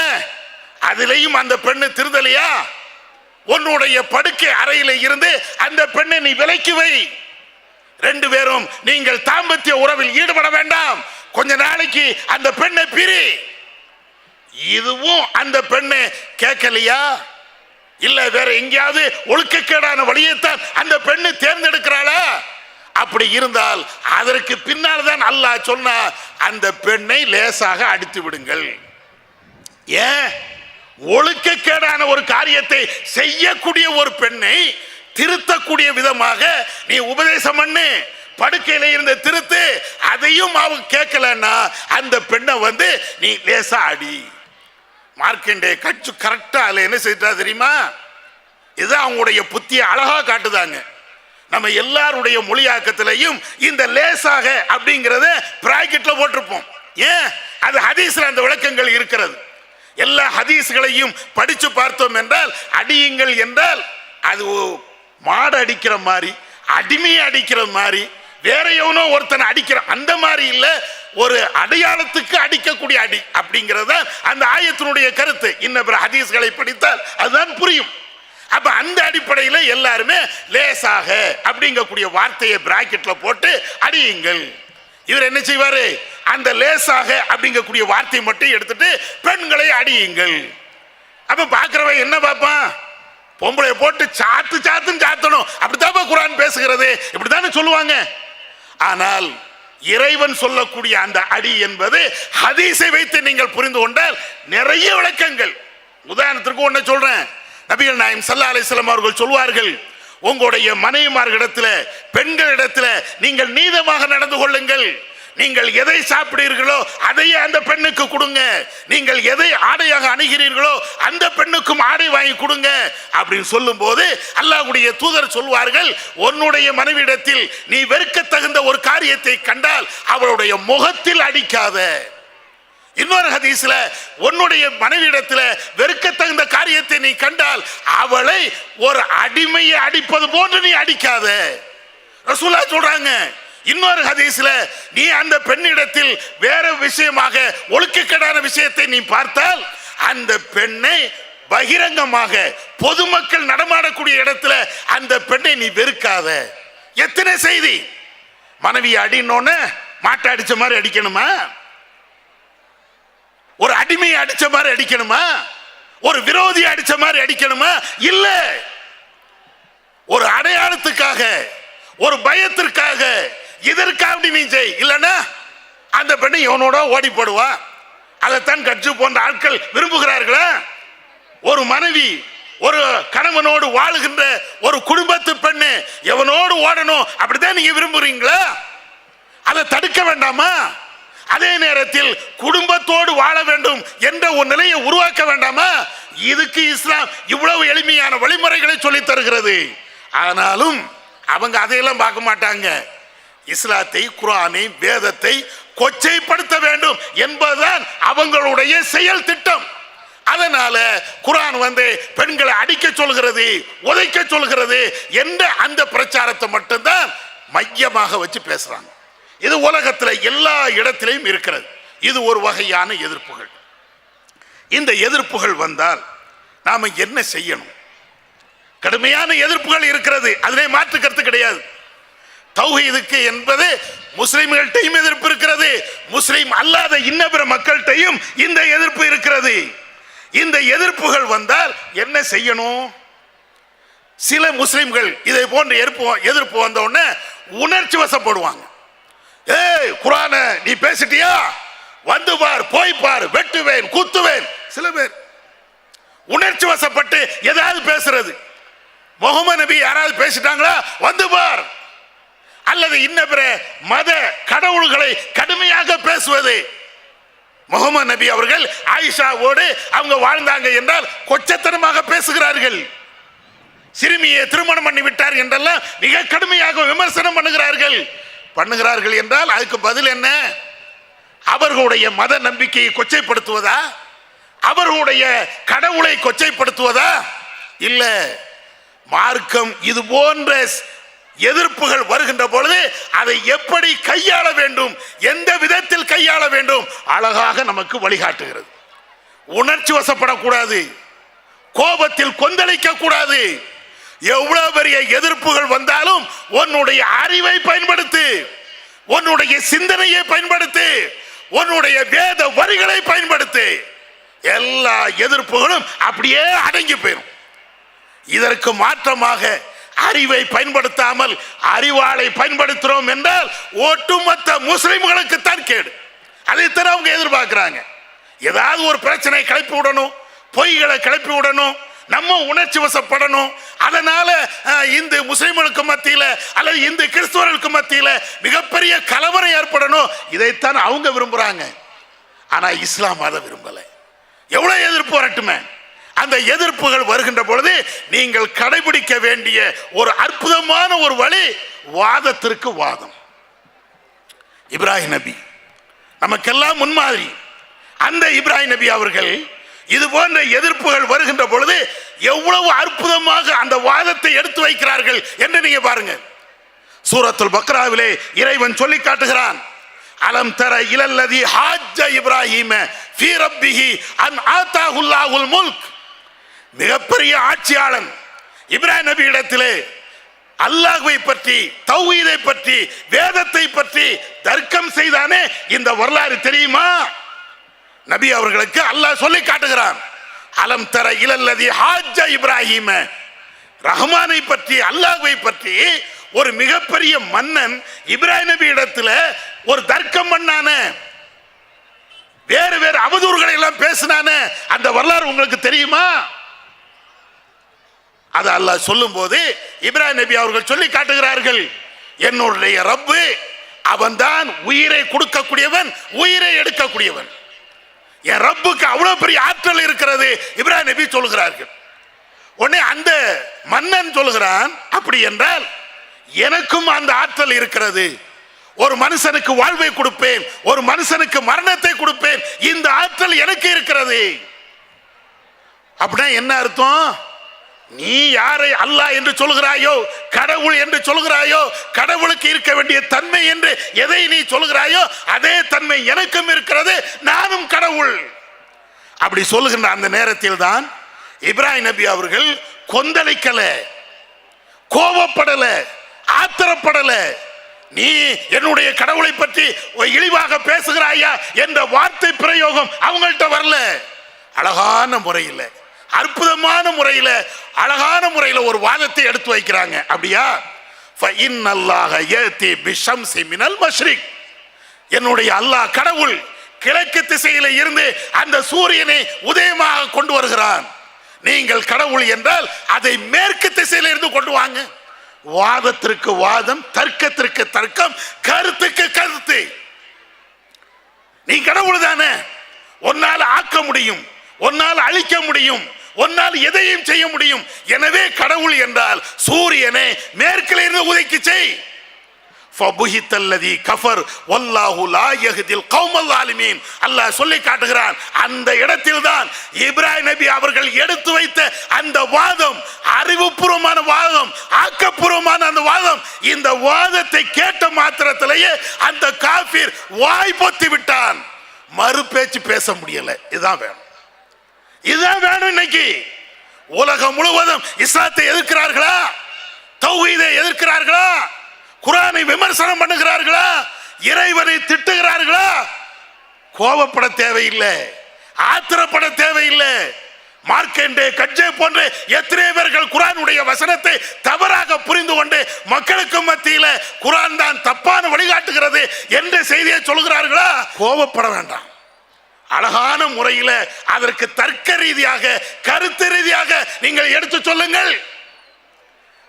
அதிலையும் அந்த பெண்ணு திருந்தலையா, உன்னுடைய படுக்கை அறையில இருந்து அந்த பெண்ணை நீ விலக்கி வை. ரெண்டு பேரும் நீங்கள் தாம்பத்திய உறவில் ஈடுபட வேண்டாம், கொஞ்ச நாளைக்கு அந்த பெண்ணை பிரி. இதுவும் அந்த பெண்ணை கேட்கலையா? இல்ல வேற எங்கேயாவது ஒழுக்கக்கேடான வழியைத்தான் அந்த பெண்ணு தேர்ந்தெடுக்கிறாளா? அப்படி இருந்தால் அதற்கு பின்னால் தான் அல்லாஹ் சொன்னா, அந்த பெண்ணை லேசாக அடித்து விடுங்கள். ஏன்? ஒழுக்கக்கேடான ஒரு காரியத்தை செய்யக்கூடிய ஒரு பெண்ணை திருத்தக்கூடிய விதமாக நீ உபதேசம் பண்ணு. படுக்கையில இருந்த திருத்து. அதையும் அவங்க கேட்கலன்னா அந்த பெண்ணை வந்து நீ லேசா அடி. மார்க்கண்டே கட்சி கரெக்டா அதுல என்ன செய்தா தெரியுமா? இதுதான் அவங்களுடைய புத்திய அழகா காட்டுதாங்க. நம்ம எல்லாருடைய மொழியாக்கத்திலையும் இந்த லேசாக அப்படிங்கறத பிராக்கெட்ல போட்டிருப்போம். ஏன்? அது ஹதீஸ்ல அந்த விளக்கங்கள் இருக்கிறது. எல்லா ஹதீஸ்களையும் படிச்சு பார்த்தோம் என்றால், அடியுங்கள் என்றால் அது மாடு அடிக்கிற மாதிரி, அடிமையை அடிக்கிற மாதிரி, வேற எவனோ ஒருத்தனை அடிக்கிற அந்த மாதிரி இல்ல, ஒரு அடையாளத்துக்கு அடிக்கக்கூடிய அடி அப்படிங்கிறது அந்த ஆயத்தினுடைய கருத்து. இன்னும் ஹதீஸ்களை படித்தால் அதுதான் புரியும். அப்ப அந்த அடிப்படையில் எல்லாருமே லேசாக அப்படிங்கக்கூடிய வார்த்தையை பிராக்கெட்ல போட்டு அடியுங்கள். இவர் என்ன செய்வாரு? அந்த லேசாக அப்படிங்கக்கூடிய வார்த்தையை மட்டும் எடுத்துட்டு பெண்களை அடியுங்கள். அப்ப பாக்குறவன் என்ன பார்ப்பான்? பொம்பளை போட்டு சாத்து சாத்துன்னு சாத்தணும், அப்படித்தான் குர்ஆன் பேசுகிறது, இப்படித்தானே சொல்லுவாங்க. ஆனால் இறைவன் சொல்லக்கூடிய அந்த அடி என்பது ஹதீஸை வைத்து நீங்கள் புரிந்து கொண்டால் நிறைய விளக்கங்கள். உதாரணத்திற்கு ஒன்ன சொல்றேன். நபிகள் நாயகம் ஸல்லல்லாஹு அலைஹி வஸல்லம் அவர்கள் சொல்வார்கள், உங்களுடைய மனைவிமார்களிடத்தில், பெண்களிடத்தில் நீங்கள் நீதமாக நடந்து கொள்ளுங்கள். நீங்கள் எதை சாப்பிடுகிறீர்களோ அதையே அந்த பெண்ணுக்கு கொடுங்க. நீங்கள் எதை ஆடையாக அணுகிறீர்களோ அந்த பெண்ணுக்கும் ஆடை வாங்கி கொடுங்க அப்படின்னு சொல்லும் போது அல்லாஹ்வுடைய தூதர் சொல்வார்கள், உன்னுடைய மனைவியிடத்தில் நீ வெறுக்க தகுந்த ஒரு காரியத்தை கண்டால் அவளுடைய முகத்தில் அடிக்காத. இன்னொரு ஹதீஸ்ல உன்னுடைய மனைவியிடத்தில் வெறுக்கத்தகுந்த காரியத்தை நீ கண்டால் அவளை ஒரு அடிமையை அடிப்பது போன்று நீ அடிக்காத ரசூலுல்லாஹ் சொல்றாங்க. இன்னொரு ஹதீஸ்ல நீ அந்த பெண்ணிடத்தில் வேற விஷயமாக ஒழுக்கக்கேடான விஷயத்தை நீ பார்த்தால் அந்த பெண்ணை பகிரங்கமாக பொதுமக்கள் நடமாடக்கூடிய இடத்துல அந்த பெண்ணை நீ வெறுக்காத. எத்தனை செய்தி! மனைவியை அடினோன்னு மாட்டை அடிச்ச மாதிரி அடிக்கணுமா? ஒரு அடிமையை அடிச்ச மாதிரி அடிக்கணுமா? ஒரு விரோதி அடிச்ச மாதிரி அடிக்கணுமா? இல்ல. ஒரு அடையாளத்துக்காக, ஒரு பயத்திற்காக, இதற்காக நீ செய். இல்லைன்னா அந்த பெண்ணை இவனோட ஓடி போடுவா. அதைத்தான் கட்சி போன்ற ஆட்கள் விரும்புகிறார்களா? ஒரு மனைவி ஒரு கணவனோடு வாழுகின்ற ஒரு குடும்பத்து பெண்ணு எவனோடு ஓடணும் அப்படித்தான் நீங்க விரும்புறீங்களா? அதை தடுக்க வேண்டாமா? அதே நேரத்தில் குடும்பத்தோடு வாழ வேண்டும் என்ற ஒரு நிலையை உருவாக்க வேண்டாமா? இதுக்கு இஸ்லாம் இவ்வளவு எளிமையான வழிமுறைகளை சொல்லி தருகிறது. ஆனாலும் அவங்க அதையெல்லாம் பார்க்க மாட்டாங்க. இஸ்லாத்தை, குர்ஆனை, வேதத்தை கொச்சைப்படுத்த வேண்டும் என்பதுதான் அவங்களுடைய செயல் திட்டம். அதனால குர்ஆன் பெண்களை அடிக்க சொல்கிறது, உதைக்க சொல்கிறது என்ற அந்த பிரச்சாரத்தை மட்டும்தான் மையமாக வச்சு பேசுறாங்க. இது உலகத்தில் எல்லா இடத்திலையும் இருக்கிறது. இது ஒரு வகையான எதிர்ப்புகள். இந்த எதிர்ப்புகள் வந்தால் நாம என்ன செய்யணும்? கடுமையான எதிர்ப்புகள் இருக்கிறது, அதிலே மாற்று கருத்து கிடையாது. தௌஹீதுக்கு என்பது முஸ்லிம்கள்டையும் எதிர்ப்பு இருக்கிறது, முஸ்லிம் அல்லாத இன்ன பிற மக்கள்கிட்டையும் இந்த எதிர்ப்பு இருக்கிறது. இந்த எதிர்ப்புகள் வந்தால் என்ன செய்யணும்? சில முஸ்லிம்கள் இதை போன்ற எதிர்ப்பு வந்த உடனே உணர்ச்சி வசப்படுவாங்க. ஏய் குர்ஆனை நீ பேசிட்டியா, வந்து பார், போய் பார், வெட்டுவேன், குத்துவேன். சில பேர் உணர்ச்சி வசப்பட்டு ஏதாவது பேசுறது. முகமது நபி யாராவது பேசிட்டாங்களா, வந்து பார். அல்லது இன்ன பிற மத கடவுள்களை கடுமையாக பேசுவது. முகமது நபி அவர்கள் ஆயிஷாவோடு அவங்க வாழ்ந்தாங்க என்றால் கொச்சத்தனமாக பேசுகிறார்கள். சிறுமியை திருமணம் பண்ணி விட்டார் என்றெல்லாம் மிக கடுமையாக விமர்சனம் பண்ணுகிறார்கள் என்றால் அதுக்கு பதில் என்ன? அவர்களுடைய மத நம்பிக்கையை கொச்சைப்படுத்துவதா? அவர்களுடைய கடவுளை கொச்சைப்படுத்துவதா? இல்ல. மார்க்கம் இது போன்ற எதிர்ப்புகள் வருகின்ற பொழுது அதை எப்படி கையாள வேண்டும், எந்த விதத்தில் கையாள வேண்டும் அழகாக நமக்கு வழிகாட்டுகிறது. உணர்ச்சி வசப்படக்கூடாது, கோபத்தில் கொந்தளிக்க கூடாது. எவ்வளவு பெரிய எதிர்ப்புகள் வந்தாலும் உன்னுடைய அறிவை பயன்படுத்து, உன்னுடைய சிந்தனையை பயன்படுத்து, உன்னுடைய வேத வரிகளை பயன்படுத்து. எல்லா எதிர்ப்புகளும் அப்படியே அடங்கி போயிடும். இதற்கு மாற்றமாக அறிவை பயன்படுத்தாமல் அறிவாளை பயன்படுத்துறோம் என்றால் ஒட்டுமொத்த முஸ்லிம்களுக்கு தான் கேடு. அதைத்தான் அவங்க எதிர்பார்க்கிறாங்க. ஏதாவது ஒரு பிரச்சனை கிளப்பி விடணும், பொய்களை கிளப்பி விடணும், நம்ம உணர்ச்சி வசப்படணும். அதனால இந்து முஸ்லிம்களுக்கு மத்தியில அல்லது இந்து கிறிஸ்தவர்களுக்கு மத்தியில மிகப்பெரிய கலவரம் ஏற்படணும். இதைத்தான் அவங்க விரும்புறாங்க. ஆனா இஸ்லாம் அதை விரும்பல. எவ்வளவு எதிர்ப்பு வரட்டுமே, அந்த எதிர்ப்புகள் வருகின்ற பொழுது நீங்கள் கடைபிடிக்க வேண்டிய ஒரு அற்புதமான ஒரு வழி வாதத்திற்கு வாதம். இப்ராஹிம் நபி நமக்கெல்லாம் முன்மாதிரி. அந்த இப்ராஹிம் நபி அவர்கள் இது போன்ற எதிர்ப்புகள் வருகின்ற பொழுது எவ்வளவு அற்புதமாக அந்த வாதத்தை எடுத்து வைக்கிறார்கள் என்று நீங்க பாருங்க. சூரத்துல் பக்ராவிலே இறைவன் சொல்லி காட்டுகிறான், அலம் தர இலல்லதி ஹாஜ்ஜ இப்ராஹிம ஃபீ ரப்பிஹி அன் ஆதாஹுல்லாஹுல் முல்க். மிகப்பெரிய ஆட்சியாளன் இப்ராஹிம் நபி இடத்திலே அல்லாஹ்வை பற்றி, தௌஹீதை பற்றி, வேதத்தை பற்றி தர்க்கம் செய்தானே, இந்த வரலாறு தெரியுமா? நபி அவர்களுக்கு அல்லாஹ் சொல்லி காட்டுகிறான், அலம் தர இலல்லதி ஹாஜ்ஜ இப்ராஹிம. ரஹ்மானை பற்றி, அல்லாஹ்வை பற்றி ஒரு மிகப்பெரிய மன்னன் இப்ராஹிம் நபி இடத்துல ஒரு தர்க்கம் பண்ணானே, வேறு வேறு அவதூறுகளை எல்லாம் பேசினானே, அந்த வரலாறு உங்களுக்கு தெரியுமா? அது அல்லாஹ் சொல்லும் போது இப்ராஹிம் நபி அவர்கள் சொல்லி காட்டுகிறார்கள், என்னுடைய ரப்பு அவன்தான் உயிரை கொடுக்கக்கூடியவன், உயிரை எடுக்கக்கூடியவன். என் ரப்புக்கு அவ்வளவு பெரிய ஆற்றல் இருக்கிறது இப்ராஹிம் நபி சொல்கிறார்கள். உடனே அந்த மன்னன் சொல்கிறான், அப்படி என்றால் எனக்கும் அந்த ஆற்றல் இருக்கிறது, ஒரு மனுஷனுக்கு வாழ்வை கொடுப்பேன், ஒரு மனுஷனுக்கு மரணத்தை கொடுப்பேன், இந்த ஆற்றல் எனக்கு இருக்கிறது. அப்படின்னா என்ன அர்த்தம்? நீ யாரை அல்லாஹ் என்று சொல்கிறாயோ, கடவுள் என்று சொல்கிறாயோ, கடவுளுக்கு இருக்க வேண்டிய தன்மை என்று எதை நீ சொல்கிறாயோ அதே தன்மை எனக்கும் இருக்கிறது, நானும் கடவுள். அப்படி சொல்லுகின்ற அந்த நேரத்தில் தான் இப்ராஹிம் நபி அவர்கள் கொந்தளிக்கல, கோபப்படல, ஆத்திரப்படல. நீ என்னுடைய கடவுளை பற்றி இழிவாக பேசுகிறாயா என்ற வார்த்தை பிரயோகம் அவங்கள்ட்ட வரல. அழகான முறையில், அற்புதமான முறையில், அழகான முறையில் ஒரு வாதத்தை எடுத்து வைக்கிறாங்க. அப்படியா? என்னுடைய அல்லாஹ் கடவுள் கிழக்கு திசையில இருந்து அந்த சூரியனை உதயமாக கொண்டு வருகிறான். நீங்கள் கடவுள் என்றால் அதை மேற்கு திசையில இருந்து கொண்டு வாங்க. வாதத்திற்கு வாதம், தர்க்கத்திற்கு தர்க்கம், கருத்துக்கு கருத்து. நீ கடவுள் தானே, உன்னால் ஆக்க முடியும், உன்னால் அழிக்க முடியும், உன்னால் எதையும் செய்ய முடியும். எனவே கடவுள் என்றால் சூரியனை மேற்கில் இருந்து உதைக்கு செய். அல்லாஹ் சொல்லி காட்டுகிறான். அந்த இடத்தில் தான் இப்ராஹிம் நபி அவர்கள் எடுத்து வைத்த அந்த வாதம், அறிவுபூர்வமான வாதம், ஆக்கப்பூர்வமான அந்த வாதம். இந்த வாதத்தை கேட்ட மாத்திரத்திலேயே அந்த காஃபிர் வாய் பொத்தி விட்டான். மறு பேச்சு பேச முடியல. இதுதான் வேணும், இதுதான் வேணும். இன்னைக்கு உலகம் முழுவதும் இஸ்லாத்தை எதிர்க்கிறார்களா? தௌஹீதை எதிர்க்கிறார்களா? குர்ஆனை விமர்சனம் பண்ணுகிறார்களா? இறைவனை திட்டுகிறார்களா? கோபப்பட தேவையில்லை, ஆத்திரப்பட தேவையில்லை. மார்க்கண்டே, கட்ஜே போன்ற எத்தனை பேர்கள் குர்ஆனுடைய வசனத்தை தவறாக புரிந்து கொண்டு மக்களுக்கு மத்தியில் குர்ஆன் தான் தப்பான வழிகாட்டுகிறது என்ற செய்தியை சொல்கிறார்களா? கோபப்பட வேண்டாம். அழகான முறையில் அதற்கு தர்க்க ரீதியாக, கருத்து ரீதியாக நீங்கள் எடுத்து சொல்லுங்கள்.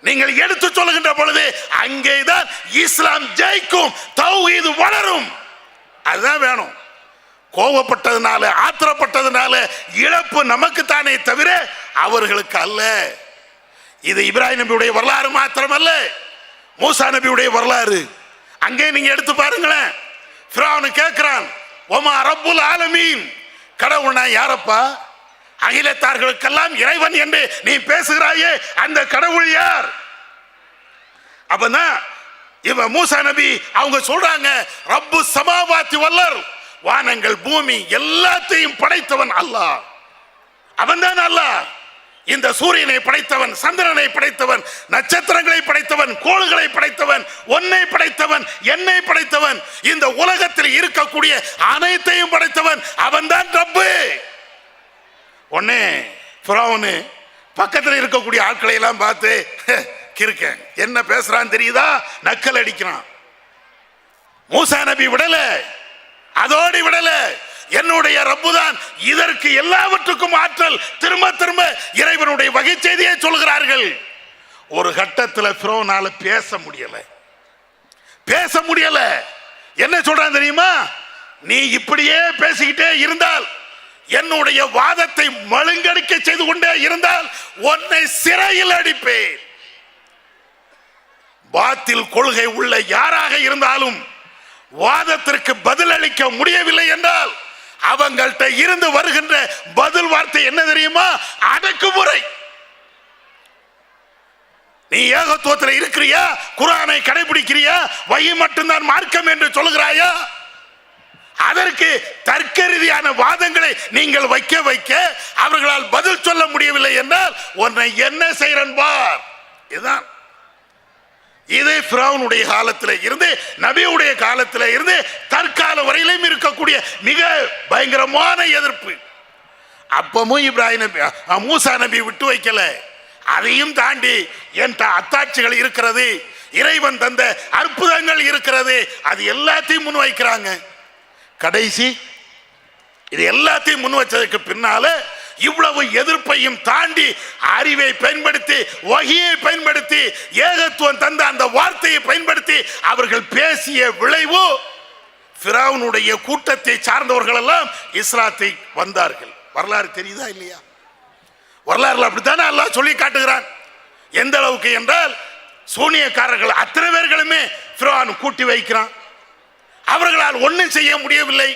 நீங்கள் எடுத்து சொல்லுகின்ற பொழுது அங்கேதான் இஸ்லாம் ஜெயிக்கும், தௌஹீது வளரும். அதுதான் வேணும். கோபப்பட்டதுனால, ஆத்திரப்பட்டதுனால இழப்பு நமக்கு தானே தவிர அவர்களுக்கு அல்ல. இது இப்ராஹிம் நபியுடைய வரலாறு மாத்திரமல்ல, மூசா நபியுடைய வரலாறு. அங்கே நீங்க எடுத்து பாருங்களேன். ஃபிரௌன் கேட்கிறான், ஒமா ரப்புல் ஆலமீன், கடவுள்னா யாரப்பா? அகிலத்தார்களுக்கெல்லாம் இறைவன் என்று நீ பேசுகிறாயே, அந்த கடவுள் யார்? அப்பதான் இவன் மூசா நபி அவங்க சொல்றாங்க, ரப்பு சமாவாத்தி வல்லர், வானங்கள் பூமி எல்லாத்தையும் படைத்தவன் அல்லாஹ். அவன் தான் அல்லாஹ். இந்த சூரியனை படைத்தவன், சந்திரனை படைத்தவன், நட்சத்திரங்களை படைத்தவன், கோள்களை படைத்தவன், ஒன்னை படைத்தவன், என்னை படைத்தவன், இந்த உலகத்தில் இருக்கக்கூடிய அனைத்தையும் படைத்தவன் அவன் தான் ரப்பு. உடனே ஃபிரௌன் பக்கத்தில் இருக்கக்கூடிய ஆட்களை எல்லாம் பார்த்து, கிறுக்கன் என்ன பேசுறான் தெரியுதா, நக்கல் அடிக்கிறான். மூசா நபி விடல, அதோடு விடல, என்னுடைய ரப்பு தான் இதற்கு எல்லாவற்றுக்கும் ஆற்றல். திரும்ப திரும்ப இறைவனுடைய வகை செய்தியை சொல்கிறார்கள். ஒரு கட்டத்தில் ஃபிரௌனால பேச முடியல. என்ன சொல்றான் தெரியுமா? நீ இப்படியே பேசிக்கிட்டே இருந்தால், என்னுடைய வாதத்தை மழுங்கடிக்க செய்து கொண்டே இருந்தால் உன்னை சிறையில் அடிப்பேன். பாத்தில் கொள்கை உள்ள யாராக இருந்தாலும் வாதத்திற்கு பதில் அளிக்க முடியவில்லை என்றால் அவங்கள்ட்ட இருந்து வருகின்ற பதில் வார்த்தை என்ன தெரியுமா? அடக்குமுறை. நீ ஏகத்துவத்தில் இருக்கிறியா? குர்ஆனை கடைபிடிக்கிறியா? வஹி மட்டும்தான் மார்க்கம் என்று சொல்கிறாயா? அதற்கு தர்க்க ரீதியான வாதங்களை நீங்கள் வைக்க அவர்களால் பதில் சொல்ல முடியவில்லை என்றால் உன்னை என்ன செய்றன் பார். இதுதான். இது ஃபிரௌனுடைய காலத்தில் இருந்து, நபியுடைய காலத்தில் இருந்து தற்கால வரையிலும் இருக்கக்கூடிய மிக பயங்கரமான எதிர்ப்பு. அப்பமும் இப்ராஹிம் நபி, மூசா நபி விட்டு வைக்கல. அதையும் தாண்டி என்ற அத்தாட்சிகள் இருக்கிறது, இறைவன் தந்த அற்புதங்கள் இருக்கிறது, அது எல்லாத்தையும் முன் வைக்கிறாங்க. கடைசி இது எல்லாத்தையும் முன் வச்சதுக்கு பின்னால இவ்வளவு எதிர்ப்பையும் தாண்டி அறிவை பயன்படுத்தி, வஹியை பயன்படுத்தி, ஏகத்துவம் தந்த அந்த வார்த்தையை பயன்படுத்தி அவர்கள் பேசிய விளைவு ஃபிரௌனுடைய கூட்டத்தை சார்ந்தவர்கள் எல்லாம் இஸ்லாத்தை வந்தார்கள். வரலாறு தெரியுதா இல்லையா? வரலாறுல அப்படித்தானே அல்லாஹ் சொல்லி காட்டுகிறான். எந்த அளவுக்கு என்றால், சூனியக்காரர்கள் அத்தனை பேர்களுமே ஃபிரௌன் கூட்டி வைக்கிறான். அவர்களால் ஒன்றும் செய்ய முடியவில்லை.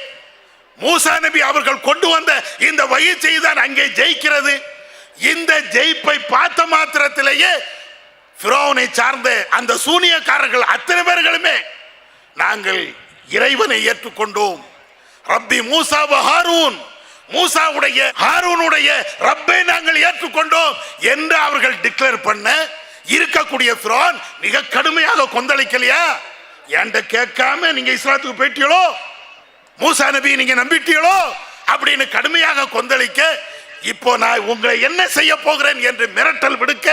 மூசா நபி அவர்கள் கொண்டு வந்த இந்த வகை செய்தான் அங்கே ஜெயிக்கிறது. இந்த ஜெயிப்பை பார்த்த மாத்திரத்திலேயே ஃபிரௌனை சார்ந்த அந்த சூனியக்காரர்கள் அத்தனை பேர்களுமே நாங்கள் இறைவனை ஏற்றுக்கொண்டோம், ரப்பி மூசா வ ஹாரூன், மூசாவுடைய ஹாரூனுடைய ரப்பை நாங்கள் ஏற்றுக்கொண்டோம் என்று அவர்கள் டிக்ளேர் பண்ண இருக்கக்கூடிய ஃபிரௌன் மிக கடுமையாக கொந்தளிக்கலையா? என்கிட்ட கேட்காம நீங்க இஸ்லாத்துக்கு போயிட்டீங்களோ, மூசா நபி நீங்க நம்பிட்டீங்களோ அப்படின்னு கடுமையாக கொந்தளிக்க, இப்போ நான் உங்களை என்ன செய்ய போகிறேன் என்று மிரட்டல் விடுக்க,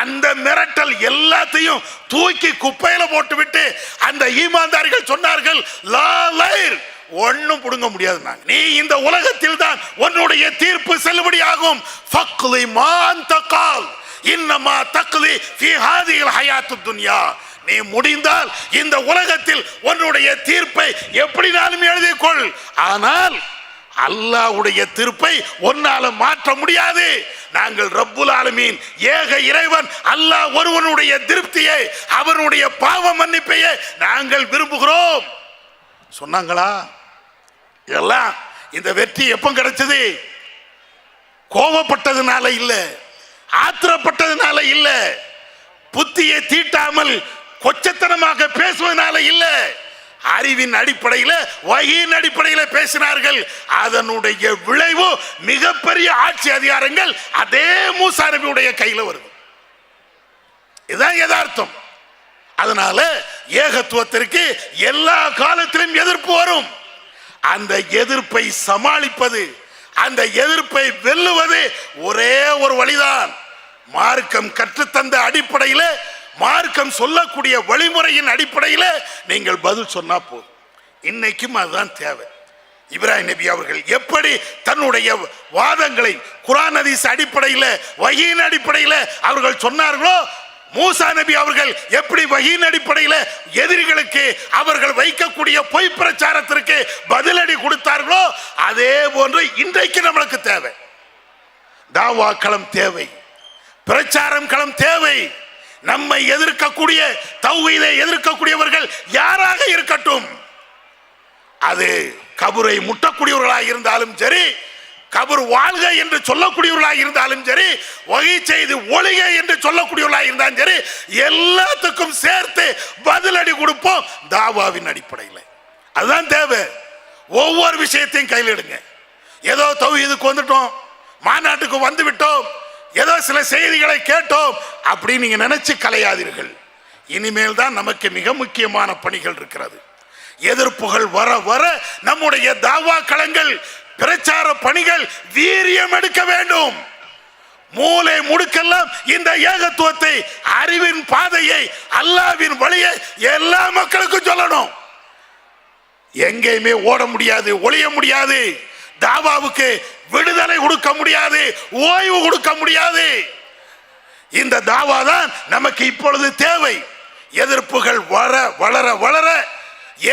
அந்த மிரட்டல் எல்லாத்தையும் தூக்கி குப்பையில போட்டுவிட்டு அந்த ஈமான்தாரிகள் சொன்னார்கள், லா லைர், ஒன்னும் புடுங்க முடியாது. நீ இந்த உலகத்தில் தான் உன்னுடைய தீர்ப்பு செல்லுபடியாகும். ஃபக்லி மான் தகால் இன்னமா தக்லி ஃபீ ஹாதில் ஹயாத்துத் துன்யா. நீ முடிந்தால் இந்த உலகத்தில் உன்னுடைய தீர்ப்பை எப்படினாலும் எழுதிக்கொள், ஆனால் அல்லாஹ்வுடைய தீர்ப்பை ஒன்னால மாற்ற முடியாது. நாங்கள் ரப்புல் ஆலமீன் ஏக இறைவன் அல்லாஹ் ஒருவனுடைய திருப்தியை, அவனுடைய பாவ மன்னிப்பையே நாங்கள் விரும்புகிறோம் சொன்னாங்களா? இதெல்லாம் இந்த வெற்றி எப்ப கிடைச்சது? கோபப்பட்டதுனால இல்ல, ஆத்திரப்பட்டதுனால இல்ல, புத்தியை தீட்டாமல் கொச்சத்தனமாக பேசுவதனால இல்ல, அறிவின் அடிப்படையில் வகையின் அடிப்படையில் பேசினார்கள். அதனுடைய விளைவு மிகப்பெரிய ஆட்சி அதிகாரங்கள் அதே மூசா நபியுடைய கையில் வருது. இதுதான் யதார்த்தம். அதனால ஏகத்துவத்திற்கு எல்லா காலத்திலும் எதிர்ப்பு வரும். அந்த எதிர்ப்பை சமாளிப்பது, அந்த எதிர்ப்பை வெல்லுவது ஒரே ஒரு வழிதான். மார்க்கம் கற்றுத்தந்த அடிப்படையில், மார்க்கம் சொல்லக்கூடிய வழிமுறையின் அடிப்படையில் நீங்கள் பதில் சொன்னா போதும். இன்னைக்கும் அதுதான் தேவை. இப்ராஹிம் நபி அவர்கள் எப்படி தன்னுடைய வாதங்களை குர்ஆன் ஹதீஸ் அடிப்படையில், வஹீயின் அடிப்படையில் அவர்கள் சொன்னார்களோ, மூசா நபி அவர்கள் எப்படி வஹீயின் அடிப்படையில் எதிரிகளுக்கு அவர்கள் வைக்கக்கூடிய பொய் பிரச்சாரத்திற்கு பதிலடி கொடுத்தார்களோ, அதே போன்று இன்றைக்கு நம்மளுக்கு தேவை. தாவா களம் தேவை, பிரச்சாரம் களம் தேவை. நம்மை எதிர்க்கக்கூடிய, தௌஹீதை எதிர்க்கக்கூடியவர்கள் யாராக இருக்கட்டும், அது கபரை முட்டக்கூடியவர்களாக இருந்தாலும் சரி, கபர் வாழ்க என்று சொல்லக்கூடியவர்களாக இருந்தாலும் சரி, வகை செய்து ஒளிக என்று சொல்லக்கூடியவர்களாக இருந்தாலும் சரி, எல்லாத்துக்கும் சேர்த்து பதிலடி கொடுப்போம் தாவாவின் அடிப்படையில். அதுதான் தேவை. ஒவ்வொரு விஷயத்தையும் கையில் எடுங்க. ஏதோ தௌஹீதுக்கு வந்துட்டோம், மாநாட்டுக்கு வந்து விட்டோம், ஏதோ சில செய்திகளை கேட்டோம் அப்படி நீங்க நினைச்சு கலையாதீர்கள். இனிமேல் தான் நமக்கு மிக முக்கியமான பணிகள் இருக்கிறது. எதிர்ப்புகள் வர வர நம்முடைய தாவா களங்கள், பிரச்சார பணிகள் வீரியம் எடுக்க வேண்டும். மூலை முடுக்கெல்லாம் இந்த ஏகத்துவத்தை, அறிவின் பாதையை, அல்லாஹ்வின் வழியை எல்லா மக்களுக்கும் சொல்லணும். எங்கேயுமே ஓட முடியாது, ஒளிய முடியாது, தாவாவுக்கு விடுதலை கொடுக்க முடியாது, ஓய்வு கொடுக்க முடியாது. இந்த தாவா தான் நமக்கு இப்பொழுது தேவை. எதிர்ப்புகள் வளர வளர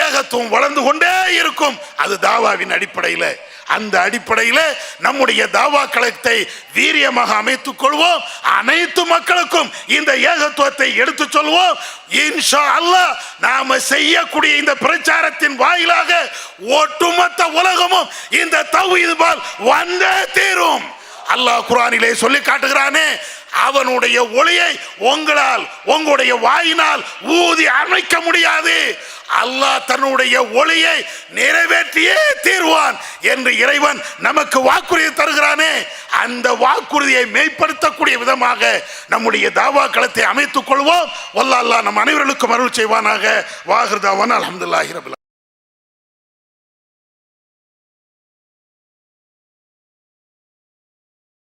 ஏகத்துவம் வளர்ந்து கொண்டே இருக்கும். அது தாவாவின் அடிப்படையில். அந்த அடிப்படையில் நம்முடைய தாவா களத்தை வீரியமாக அமைத்துக் கொள்வோம். அனைத்து மக்களுக்கும் இந்த ஏகத்துவத்தை எடுத்து சொல்வோம். இன்ஷா அல்லாஹ் நாம செய்யக்கூடிய இந்த பிரச்சாரத்தின் வாயிலாக ஒட்டுமொத்த உலகமும் இந்த தௌஹீதுபால் வந்தே தீரும். அல்லாஹ் குர்ஆனிலே சொல்லி காட்டுகிறானே, அவனுடைய ஒளியை உங்களால், உங்களுடைய வாயினால் ஊதி அணைக்க முடியாது. அல்லாஹ் தன்னுடைய ஒளியை நிறைவேற்றியே தீர்வான் என்று இறைவன் நமக்கு வாக்குறுதி தருகிறானே, அந்த வாக்குறுதியை மெய்ப்படுத்தக்கூடிய விதமாக நம்முடைய தாவா களத்தை அமைத்துக் கொள்வோம். வல்லல்லாஹ் நம் அனைவருக்கும் அருள் செய்வானாக. வாஹிர் தாவானா அல்ஹம்துலில்லாஹி ரப்பில்